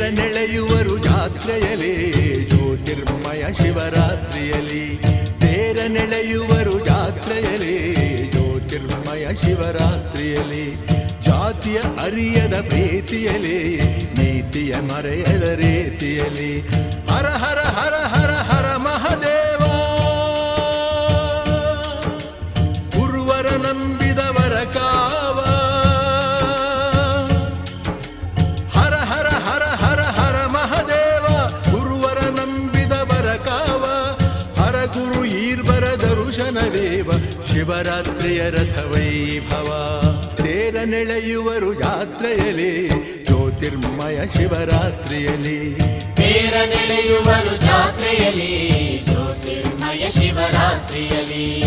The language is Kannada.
ನೆಳೆಯುವರು ಜಾತ್ರೆಯಲ್ಲಿ ಜ್ಯೋತಿರ್ಮಯ ಶಿವರಾತ್ರಿಯಲ್ಲಿ. ತೇರ ನೆಳೆಯುವರು ಜಾತ್ರೆಯಲ್ಲಿ ಜ್ಯೋತಿರ್ಮಯ ಶಿವರಾತ್ರಿಯಲ್ಲಿ. ಜಾತಿಯ ಅರಿಯದ ಪ್ರೀತಿಯಲ್ಲಿ ನೀತಿಯ ಮರೆಯದ ರೀತಿಯಲ್ಲಿ. ಹರ ಹರ ಹರ ಹರ ಹರ ಮಹದೇವ. ಗುರುವರ ನಂಬಿದವರ ಕಾವ. ಹರ ಹರ ಹರ ಹರ ಹರ ಮಹದೇವ. ಗುರುವರ ನಂಬಿದವರ ಕಾವ. ಹರ ಗುರು ಈರ್ವರ ದರುಶನವೇವ ಶಿವರಾತ್ರಿಯ ರಥ ವೈಭವ. ತೇರ ನೆಳೆಯುವರು ಜಾತ್ರೆಯಲ್ಲಿ ಜ್ಯೋತಿರ್ಮಯ ಶಿವರಾತ್ರಿಯಲ್ಲಿ. ತೇರ ನೆಳೆಯುವರು ಜಾತ್ರೆಯಲ್ಲಿ ಜ್ಯೋತಿರ್ಮಯ ಶಿವರಾತ್ರಿಯಲ್ಲಿ.